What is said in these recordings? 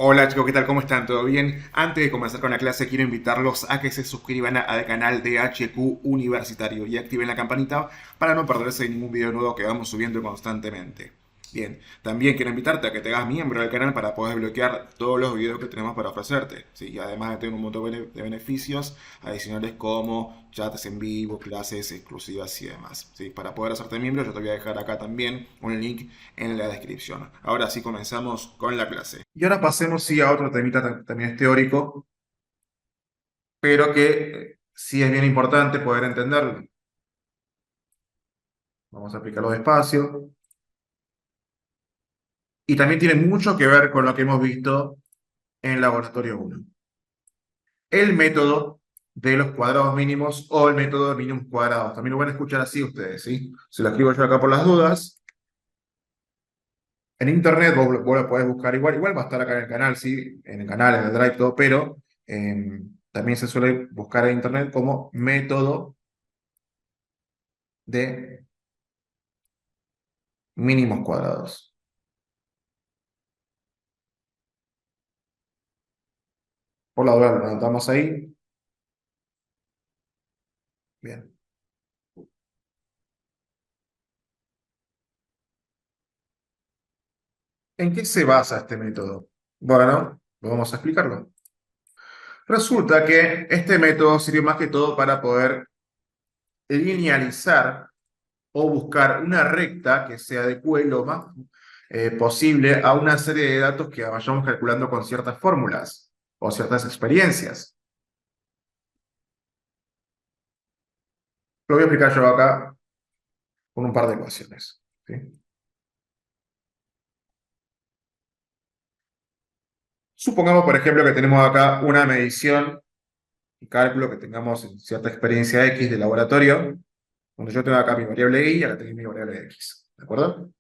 Hola chicos, ¿qué tal? ¿Cómo están? ¿Todo bien? Antes de comenzar con la clase, quiero invitarlos a que se suscriban al canal de HQ Universitario y activen la campanita para no perderse ningún video nuevo que vamos subiendo constantemente. Bien, también quiero invitarte a que te hagas miembro del canal para poder bloquear todos los videos que tenemos para ofrecerte. ¿Sí? Y además de tener un montón de beneficios adicionales como chats en vivo, clases exclusivas y demás. ¿Sí? Para poder hacerte miembro, yo te voy a dejar acá también un link en la descripción. Ahora sí comenzamos con la clase. Y ahora pasemos sí, a otro temita también es teórico, pero que sí es bien importante poder entenderlo. Vamos a aplicarlo despacio. Y también tiene mucho que ver con lo que hemos visto en laboratorio 1. El método de los cuadrados mínimos o el método de mínimos cuadrados. También lo van a escuchar así ustedes, ¿sí? Se lo escribo yo acá por las dudas. En internet vos lo podés buscar igual. Igual va a estar acá en el canal, ¿sí? En el canal, en el Drive, todo, pero también se suele buscar en internet como método de mínimos cuadrados. Por la duda lo anotamos ahí. Bien. ¿En qué se basa este método? Bueno, vamos a explicarlo. Resulta que este método sirve más que todo para poder linealizar o buscar una recta que se adecue lo más posible a una serie de datos que vayamos calculando con ciertas fórmulas o ciertas experiencias. Lo voy a explicar yo acá con un par de ecuaciones. ¿Sí? Supongamos, por ejemplo, que tenemos acá una medición y cálculo que tengamos en cierta experiencia X de laboratorio, donde yo tengo acá mi variable Y y acá tengo mi variable X. ¿De acuerdo?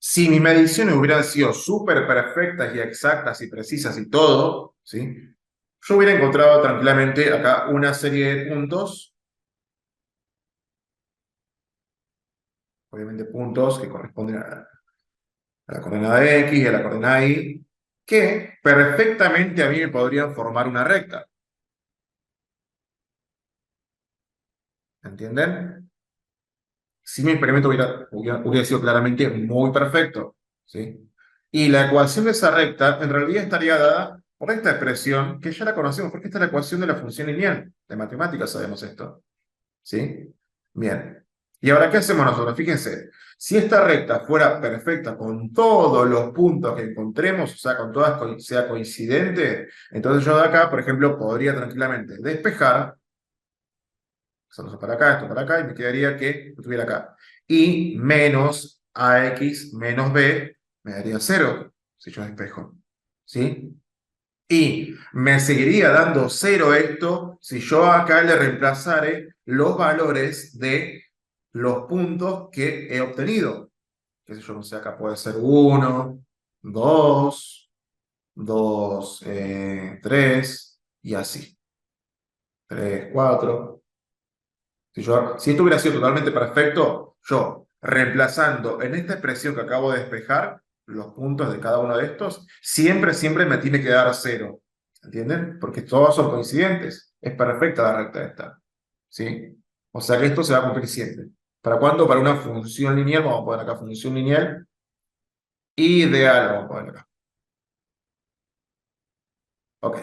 Si mis mediciones hubieran sido súper perfectas y exactas y precisas y todo, ¿sí? Yo hubiera encontrado tranquilamente acá una serie de puntos, obviamente puntos que corresponden a la coordenada X y a la coordenada Y, que perfectamente a mí me podrían formar una recta. ¿Entienden? Si mi experimento hubiera sido claramente muy perfecto, ¿sí? Y la ecuación de esa recta en realidad estaría dada por esta expresión que ya la conocemos, porque esta es la ecuación de la función lineal. De matemáticas sabemos esto, ¿sí? Bien. ¿Y ahora qué hacemos nosotros? Fíjense, si esta recta fuera perfecta con todos los puntos que encontremos, o sea, con todas sea coincidente, entonces yo de acá, por ejemplo, podría tranquilamente despejar esto para acá, y me quedaría que estuviera acá. Y menos AX menos B me daría 0 si yo despejo. ¿Sí? Y me seguiría dando 0 esto si yo acá le reemplazare los valores de los puntos que he obtenido. Qué sé yo, no sé, acá puede ser 1, 2, 2, 3 y así. 3, 4. Si esto hubiera sido totalmente perfecto, yo reemplazando en esta expresión que acabo de despejar los puntos de cada uno de estos, siempre me tiene que dar 0. ¿Entienden? Porque todos son coincidentes. Es perfecta la recta esta. ¿Sí? O sea que esto se va a cumplir siempre. ¿Para cuándo? Para una función lineal. Vamos a poner acá función lineal ideal. Vamos a poner acá. Ok.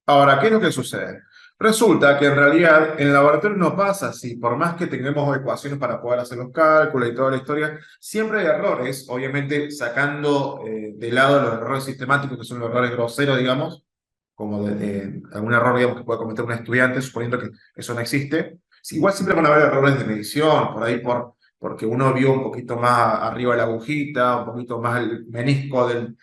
Ahora, ¿qué es lo que sucede? Resulta que en realidad en el laboratorio no pasa así, por más que tengamos ecuaciones para poder hacer los cálculos y toda la historia, siempre hay errores, obviamente sacando de lado los errores sistemáticos, que son los errores groseros, digamos, como de algún error, digamos, que puede cometer un estudiante, suponiendo que eso no existe. Sí, igual siempre van a haber errores de medición, por ahí porque uno vio un poquito más arriba de la agujita, un poquito más el menisco del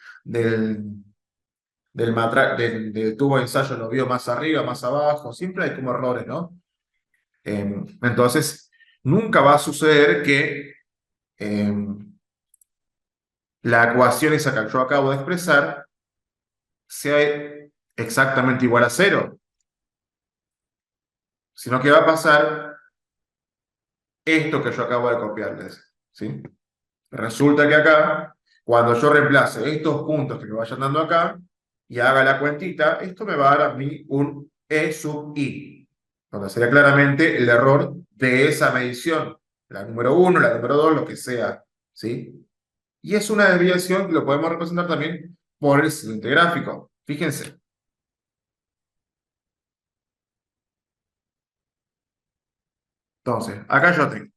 del tubo de ensayo lo vio más arriba, más abajo, siempre hay como errores, ¿no? Entonces, nunca va a suceder que eh, la ecuación esa que yo acabo de expresar sea exactamente igual a 0, sino que va a pasar esto que yo acabo de copiarles, ¿sí? Resulta que acá, cuando yo reemplace estos puntos que me vayan dando acá y haga la cuentita, esto me va a dar a mí un E sub I, donde sería claramente el error de esa medición, la número 1, la número 2, lo que sea, ¿sí? Y es una desviación que lo podemos representar también por el siguiente gráfico. Fíjense. Entonces, acá yo tengo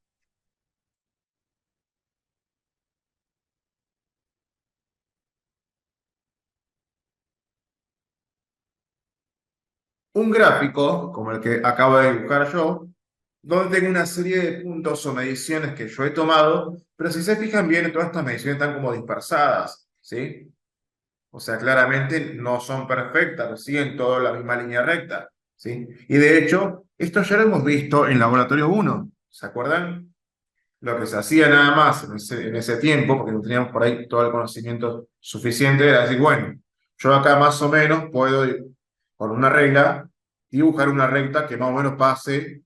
un gráfico, como el que acabo de dibujar yo, donde tengo una serie de puntos o mediciones que yo he tomado, pero si se fijan bien, todas estas mediciones están como dispersadas, ¿sí? O sea, claramente no son perfectas, no siguen toda la misma línea recta, ¿sí? Y de hecho, esto ya lo hemos visto en Laboratorio 1, ¿se acuerdan? Lo que se hacía nada más en ese tiempo, porque no teníamos por ahí todo el conocimiento suficiente, era decir, bueno, yo acá más o menos puedo, con una regla, dibujar una recta que más o menos pase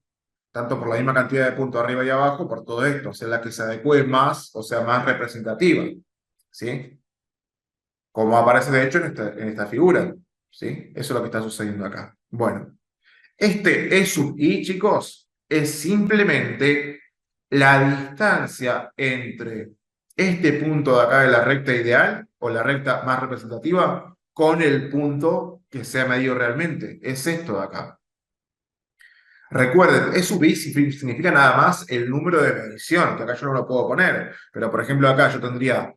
tanto por la misma cantidad de puntos arriba y abajo, por todo esto, o sea, la que se adecue más, o sea, más representativa, ¿sí? Como aparece de hecho en esta figura, ¿sí? Eso es lo que está sucediendo acá. Bueno, este E sub I, chicos, es simplemente la distancia entre este punto de acá de la recta ideal, o la recta más representativa, con el punto que se ha medido realmente. Es esto de acá. Recuerden, sub i significa nada más el número de medición, que acá yo no lo puedo poner, pero por ejemplo acá yo tendría,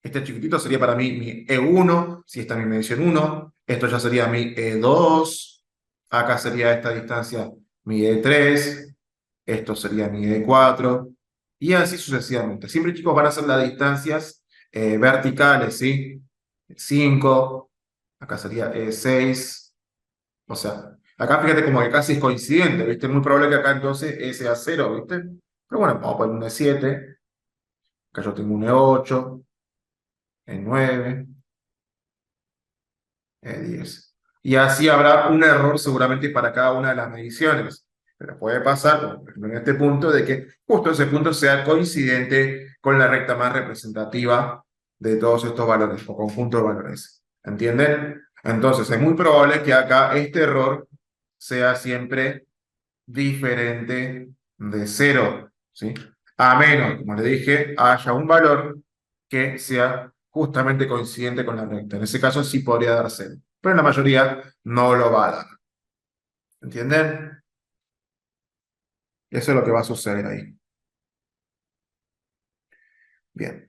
este chiquitito sería para mí mi E1, si esta es mi medición 1, esto ya sería mi E2, acá sería esta distancia mi E3, esto sería mi E4, y así sucesivamente. Siempre, chicos, van a ser las distancias verticales, ¿sí? 5, acá sería E6, o sea, acá fíjate como que casi es coincidente, ¿viste? Es muy probable que acá entonces E sea 0, ¿viste? Pero bueno, vamos a poner un E7, acá yo tengo un E8, E9, E10. Y así habrá un error seguramente para cada una de las mediciones. Pero puede pasar, como por ejemplo en este punto, de que justo ese punto sea coincidente con la recta más representativa de todos estos valores o conjunto de valores. ¿Entienden? Entonces es muy probable que acá este error sea siempre diferente de cero, ¿sí? A menos, como le dije, haya un valor que sea justamente coincidente con la recta. En ese caso sí podría dar cero, pero en la mayoría no lo va a dar. ¿Entienden? Eso es lo que va a suceder ahí. Bien.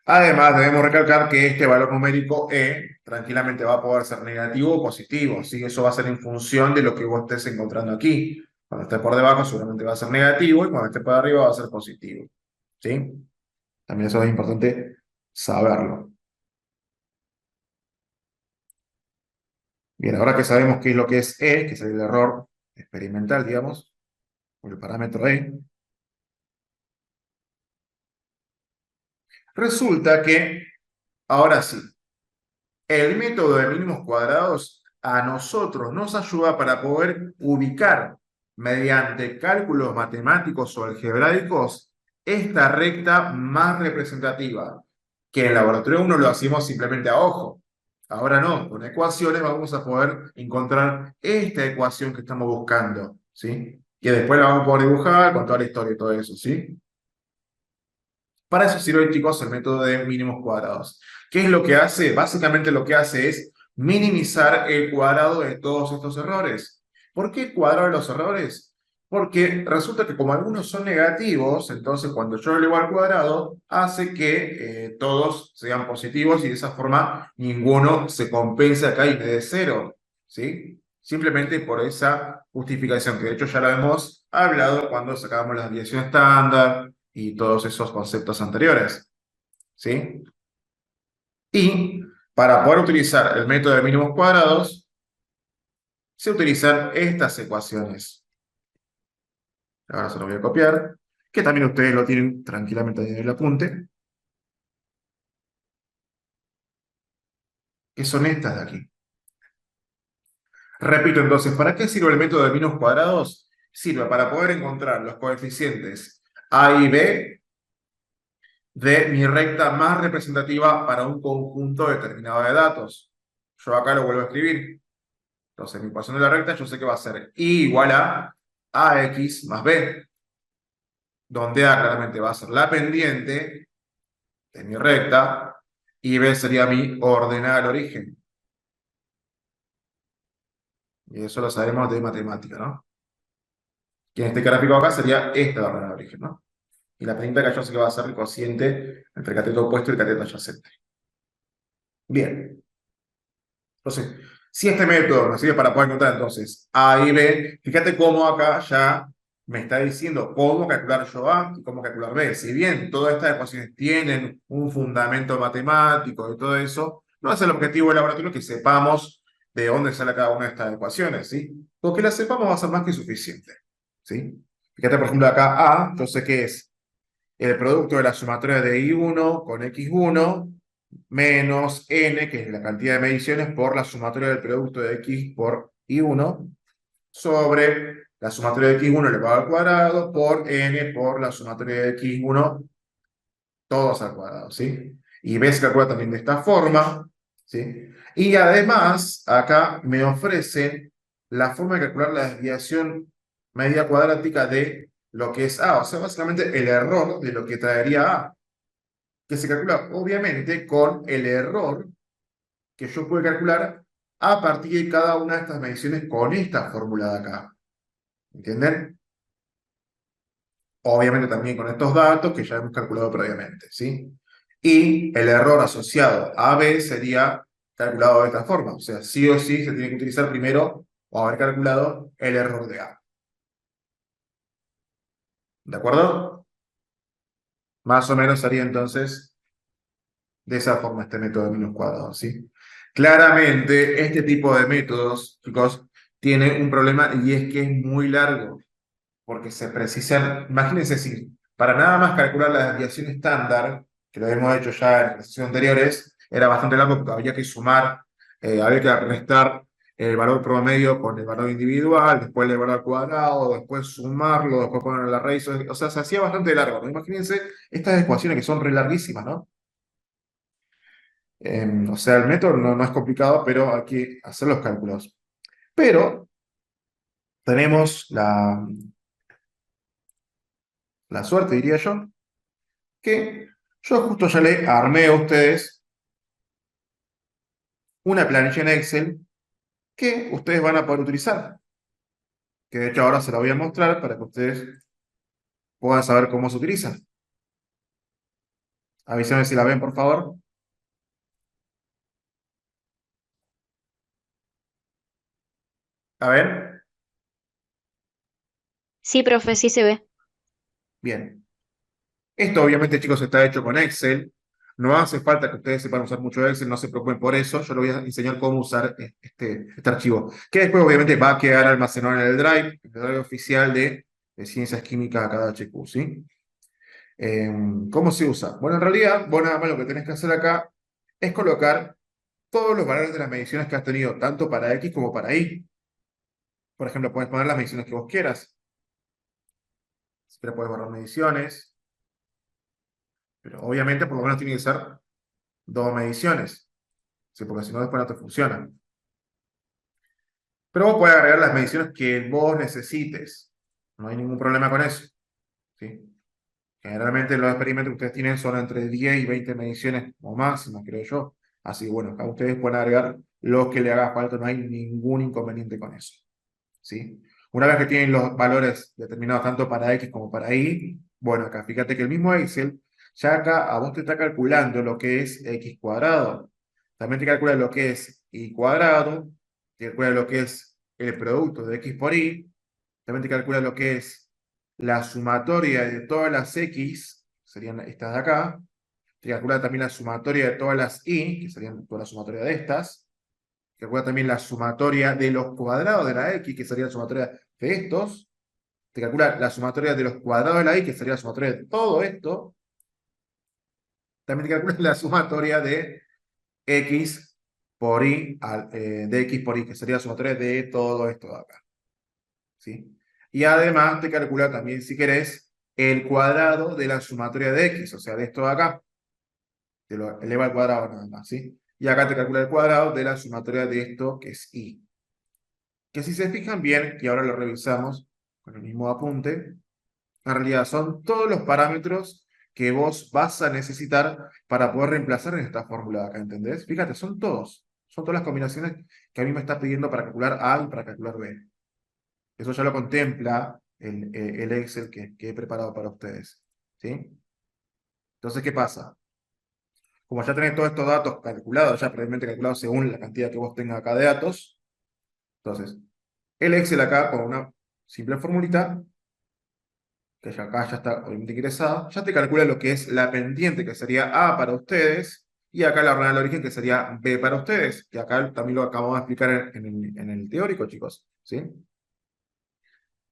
Además, debemos recalcar que este valor numérico E tranquilamente va a poder ser negativo o positivo, ¿sí? Eso va a ser en función de lo que vos estés encontrando aquí. Cuando esté por debajo seguramente va a ser negativo y cuando esté por arriba va a ser positivo, ¿sí? También eso es importante saberlo. Bien, ahora que sabemos qué es lo que es E, que es el error experimental, digamos, o el parámetro E, resulta que, ahora sí, el método de mínimos cuadrados a nosotros nos ayuda para poder ubicar mediante cálculos matemáticos o algebraicos esta recta más representativa, que en laboratorio 1 lo hacemos simplemente a ojo. Ahora no, con ecuaciones vamos a poder encontrar esta ecuación que estamos buscando, ¿sí? Que después la vamos a poder dibujar con toda la historia y todo eso, ¿sí? Para eso sirve, chicos, el método de mínimos cuadrados. ¿Qué es lo que hace? Básicamente lo que hace es minimizar el cuadrado de todos estos errores. ¿Por qué el cuadrado de los errores? Porque resulta que como algunos son negativos, entonces cuando yo lo elevo al cuadrado, hace que todos sean positivos y de esa forma ninguno se compense acá y me dé cero, ¿sí? Simplemente por esa justificación, que de hecho ya lo hemos hablado cuando sacábamos la desviación estándar y todos esos conceptos anteriores, ¿sí? Y para poder utilizar el método de mínimos cuadrados, se utilizan estas ecuaciones. Ahora se lo voy a copiar, que también ustedes lo tienen tranquilamente ahí en el apunte, que son estas de aquí. Repito entonces, ¿para qué sirve el método de mínimos cuadrados? sirve para poder encontrar los coeficientes A y B de mi recta más representativa para un conjunto determinado de datos. Yo acá lo vuelvo a escribir. Entonces, mi ecuación de la recta yo sé que va a ser I igual a AX más B, donde A claramente va a ser la pendiente de mi recta y B sería mi ordenada al origen. Y eso lo sabemos de matemática, ¿no? Que en este gráfico acá sería esta la ordenada al origen, ¿no? Y la pendiente acá yo sé que va a ser el cociente entre el cateto opuesto y el cateto adyacente. Bien. Entonces, si este método me sirve para poder encontrar entonces A y B, fíjate cómo acá ya me está diciendo cómo calcular yo A y cómo calcular B. Si bien todas estas ecuaciones tienen un fundamento matemático y todo eso, no es el objetivo del laboratorio que sepamos de dónde sale cada una de estas ecuaciones, ¿sí? Con que las sepamos va a ser más que suficiente, ¿sí? Fíjate, por ejemplo, acá A, yo sé que es el producto de la sumatoria de I1 con X1 menos n, que es la cantidad de mediciones, por la sumatoria del producto de x por y1, sobre la sumatoria de x1 elevado al cuadrado, por n por la sumatoria de x1, todos al cuadrado, ¿sí? Y b se calcula también de esta forma, ¿sí? Y además, acá me ofrecen la forma de calcular la desviación media cuadrática de lo que es A, o sea, básicamente el error de lo que traería A, que se calcula obviamente con el error que yo puedo calcular a partir de cada una de estas mediciones con esta fórmula de acá. ¿Entienden? Obviamente también con estos datos que ya hemos calculado previamente, ¿sí? Y el error asociado a B sería calculado de esta forma. O sea, sí o sí se tiene que utilizar primero o haber calculado el error de A. ¿De acuerdo? Más o menos sería entonces de esa forma este método de menos cuadrados, ¿sí? Claramente, este tipo de métodos, chicos, tiene un problema y es que es muy largo, porque se precisan, imagínense si para nada más calcular la desviación estándar, que lo hemos hecho ya en las sesiones anteriores, era bastante largo porque había que sumar, había que restar el valor promedio con el valor individual, después el valor al cuadrado, después sumarlo, después poner la raíz, o sea, se hacía bastante largo, ¿no? Imagínense estas ecuaciones que son re larguísimas, ¿no? O sea, el método no es complicado, pero hay que hacer los cálculos. Pero tenemos la suerte, diría yo, que yo justo ya le armé a ustedes una planilla en Excel que ustedes van a poder utilizar. Que de hecho ahora se la voy a mostrar para que ustedes puedan saber cómo se utiliza. Avísenme si la ven, por favor. A ver, Sí, profe, sí se ve. bien. Esto obviamente, chicos, está hecho con Excel. No hace falta que ustedes sepan usar mucho Excel, no se preocupen por eso. Yo les voy a enseñar cómo usar este archivo, que después obviamente va a quedar almacenado en el drive oficial de Ciencias Químicas acá de HQ, ¿sí? ¿Cómo se usa? Bueno, en realidad, vos nada más lo que tenés que hacer acá es colocar todos los valores de las mediciones que has tenido, tanto para X como para Y. Por ejemplo, puedes poner las mediciones que vos quieras. Si quieres, puedes borrar mediciones, pero obviamente por lo menos tiene que ser dos mediciones, ¿sí? Porque si no, después no te funciona. Pero vos puedes agregar las mediciones que vos necesites. No hay ningún problema con eso, ¿sí? Generalmente los experimentos que ustedes tienen son entre 10 y 20 mediciones o máximas, creo yo. Así que bueno, acá ustedes pueden agregar los que le haga falta, no hay ningún inconveniente con eso, ¿sí? Una vez que tienen los valores determinados tanto para X como para Y, bueno, acá fíjate que el mismo Excel ya acá a vos te está calculando lo que es X cuadrado. También te calcula lo que es Y cuadrado, te calcula lo que es el producto de X por Y, también te calcula lo que es la sumatoria de todas las X, serían estas de acá, te calcula también la sumatoria de todas las Y, que serían toda la sumatoria de estas, te calcula también la sumatoria de los cuadrados de la X, que sería la sumatoria de estos, te calcula la sumatoria de los cuadrados de la Y, que sería la sumatoria de todo esto, también te calcula la sumatoria de X por Y, de X por Y, que sería la sumatoria de todo esto de acá, ¿sí? Y además te calcula también, si querés, el cuadrado de la sumatoria de x, o sea, de esto de acá. Te lo eleva al cuadrado nada más, ¿sí? Y acá te calcula el cuadrado de la sumatoria de esto, que es y. Que si se fijan bien, y ahora lo revisamos con el mismo apunte, en realidad son todos los parámetros que vos vas a necesitar para poder reemplazar en esta fórmula de acá, ¿entendés? Fíjate, son todos. Son todas las combinaciones que a mí me está pidiendo para calcular A y para calcular B. Eso ya lo contempla el Excel que he preparado para ustedes, ¿sí? Entonces, ¿qué pasa? Como ya tenés todos estos datos calculados, ya previamente calculados según la cantidad que vos tengas acá de datos, entonces, el Excel acá con una simple formulita, que ya acá ya está obviamente ingresada, ya te calcula lo que es la pendiente, que sería A para ustedes, y acá la ordenada del origen, que sería B para ustedes, que acá también lo acabamos de explicar en el teórico, chicos, ¿sí?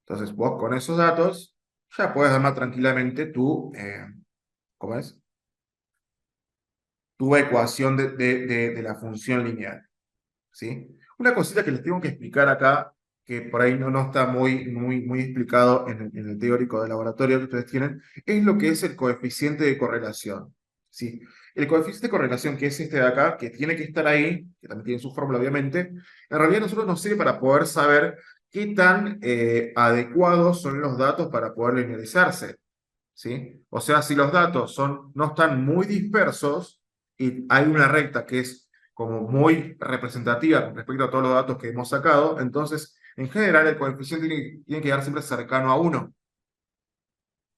Entonces, vos con esos datos ya puedes armar tranquilamente ¿cómo es? Tu ecuación de la función lineal, ¿sí? Una cosita que les tengo que explicar acá, que por ahí no está muy explicado en el teórico de laboratorio que ustedes tienen, es lo que es el coeficiente de correlación, ¿sí? El coeficiente de correlación, que es este de acá, que tiene que estar ahí, que también tiene su fórmula, obviamente, en realidad a nosotros nos sirve para poder saber qué tan adecuados son los datos para poder linealizarse, ¿sí? O sea, si los datos no están muy dispersos y hay una recta que es como muy representativa con respecto a todos los datos que hemos sacado, entonces, en general, el coeficiente tiene que quedar siempre cercano a uno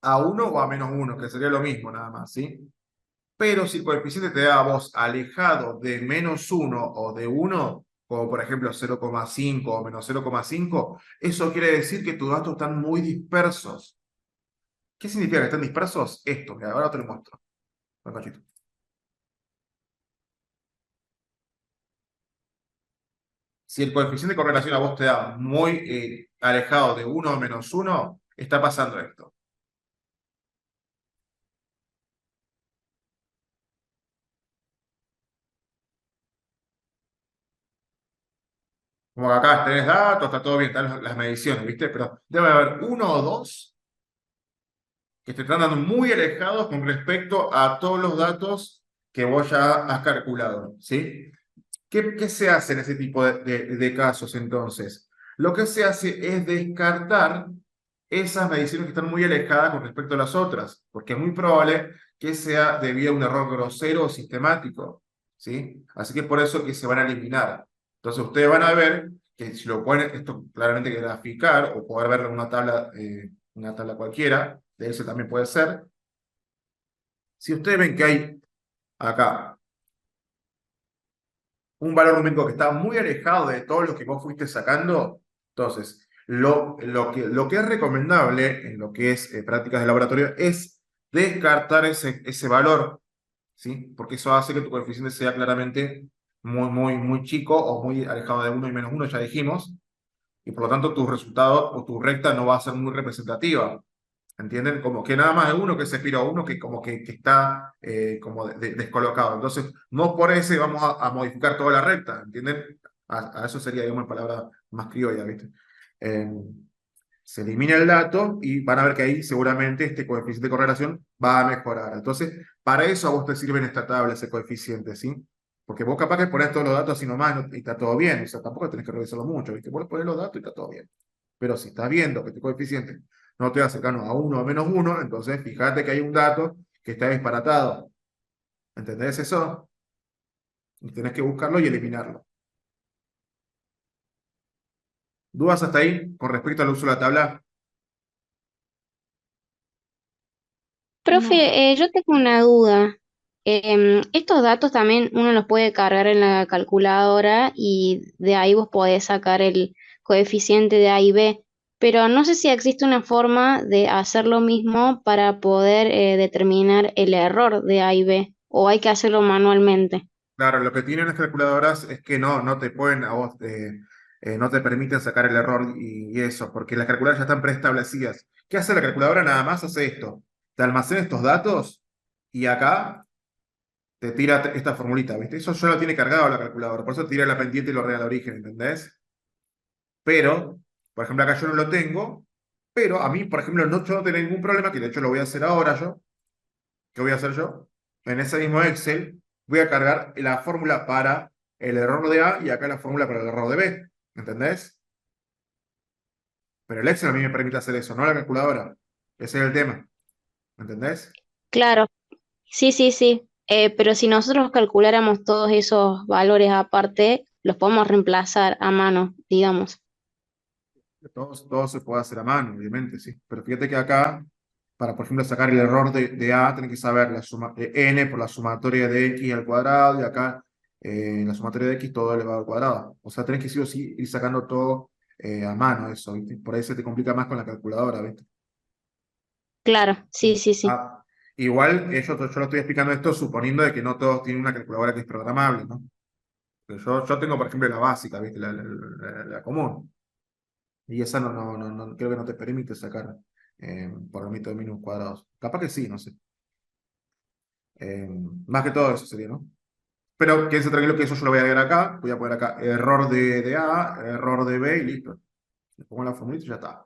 o a -1, que sería lo mismo nada más, ¿sí? Pero si el coeficiente te da a vos alejado de -1 o de 1, como por ejemplo 0,5 o -0,5, eso quiere decir que tus datos están muy dispersos. ¿Qué significa que están dispersos? Esto, que ahora te lo muestro. Ven, Cachito. Si el coeficiente de correlación a vos te da muy alejado de 1 o -1, está pasando esto. Como que acá tenés datos, está todo bien, están las mediciones, ¿viste? Pero debe haber uno o dos que te están dando muy alejados con respecto a todos los datos que vos ya has calculado, ¿sí? ¿Qué se hace en ese tipo de casos entonces? Lo que se hace es descartar esas mediciones que están muy alejadas con respecto a las otras, porque es muy probable que sea debido a un error grosero o sistemático, ¿sí? Así que por eso que se van a eliminar. Entonces ustedes van a ver que si lo pueden, esto claramente que graficar o poder verlo en una tabla cualquiera, de eso también puede ser. Si ustedes ven que hay acá un valor numérico que está muy alejado de todo lo que vos fuiste sacando, entonces lo que es recomendable en lo que es prácticas de laboratorio es descartar ese valor, ¿sí? Porque eso hace que tu coeficiente sea claramente muy chico o muy alejado de uno y -1, ya dijimos, y por lo tanto tu resultado o tu recta no va a ser muy representativa. ¿Entienden? Como que nada más hay uno que se expira, uno que como que está como descolocado. Entonces, no por ese vamos a modificar toda la recta, ¿entienden? A eso sería, digamos, en palabra más criolla, ¿viste? Eh, Se elimina el dato y van a ver que ahí seguramente este coeficiente de correlación va a mejorar. Entonces, para eso a vos te sirve en esta tabla ese coeficiente, ¿sí? Porque vos capaz que ponés todos los datos así nomás y está todo bien. O sea, tampoco tenés que revisarlo mucho, ¿viste? Vos ponés los datos y está todo bien. Pero si estás viendo que este coeficiente no te va cercano a uno o -1, entonces fíjate que hay un dato que está disparatado. ¿Entendés eso? Y tenés que buscarlo y eliminarlo. ¿Dudas hasta ahí con respecto al uso de la tabla? Profe, yo tengo una duda. Estos datos también uno los puede cargar en la calculadora y de ahí vos podés sacar el coeficiente de A y B, pero no sé si existe una forma de hacer lo mismo para poder determinar el error de A y B, o hay que hacerlo manualmente. Claro, lo que tienen las calculadoras es que no te pueden a vos, no te permiten sacar el error y eso, porque las calculadoras ya están preestablecidas. ¿Qué hace la calculadora? Nada más hace esto. Te almacena estos datos y acá te tira esta formulita, ¿viste? Eso ya lo tiene cargado la calculadora, por eso tira la pendiente y lo ordena al origen, ¿entendés? Pero, por ejemplo, acá yo no lo tengo, Pero a mí, por ejemplo, no, yo no tengo ningún problema, que de hecho lo voy a hacer ahora yo. ¿Qué voy a hacer yo? En ese mismo Excel voy a cargar la fórmula para el error de A y acá la fórmula para el error de B. ¿Entendés? Pero el Excel a mí me permite hacer eso, no la calculadora. Ese es el tema. ¿Entendés? Claro, sí, sí, sí. Pero si nosotros calculáramos todos esos valores aparte, los podemos reemplazar a mano, digamos. Todo se puede hacer a mano, obviamente, sí. Pero fíjate que acá, para por ejemplo sacar el error de A, tenés que saber la suma, n por la sumatoria de x al cuadrado, y acá la sumatoria de x todo elevado al cuadrado. O sea, tenés que sí o sí ir sacando todo a mano eso, ¿viste? Por ahí se te complica más con la calculadora, ¿viste? Claro, sí, sí, sí. Ah, igual, yo lo estoy explicando esto suponiendo de que no todos tienen una calculadora que es programable, ¿no? Pero yo tengo, por ejemplo, la básica, ¿viste? La común. Y esa creo que no te permite sacar por el mito de mínimos cuadrados. Capaz que sí, no sé. Eh, Más que todo eso sería, ¿no? Pero quédense tranquilo que eso yo lo voy a agregar acá. Voy a poner acá error de A, error de B y listo. Le pongo la formulita y ya está.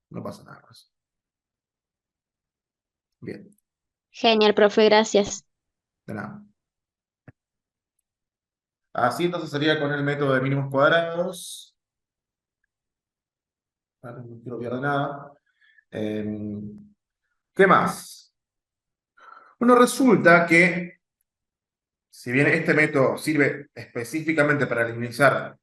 No pasa nada más. Bien, Genial, profe, gracias. de nada. Así entonces sería con el método de mínimos cuadrados. No quiero olvidar nada. Eh, ¿Qué más? Bueno, resulta que si bien este método sirve específicamente para linealizar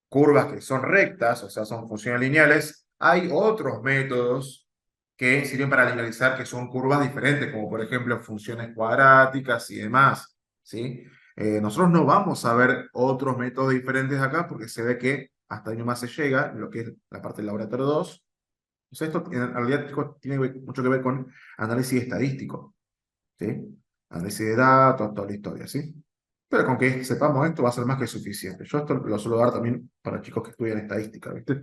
curvas que son rectas, o sea, son funciones lineales, hay otros métodos que sirven para linealizar que son curvas diferentes, como por ejemplo funciones cuadráticas y demás, ¿sí? Nosotros no vamos a ver otros métodos diferentes acá porque se ve que hasta ahí nomás se llega, en lo que es la parte del laboratorio 2. O sea, esto en realidad, chicos, tiene mucho que ver con análisis estadístico, ¿sí? Análisis de datos, toda la historia, ¿sí? Pero con que sepamos esto va a ser más que suficiente. Yo esto lo suelo dar también para chicos que estudian estadística, ¿viste?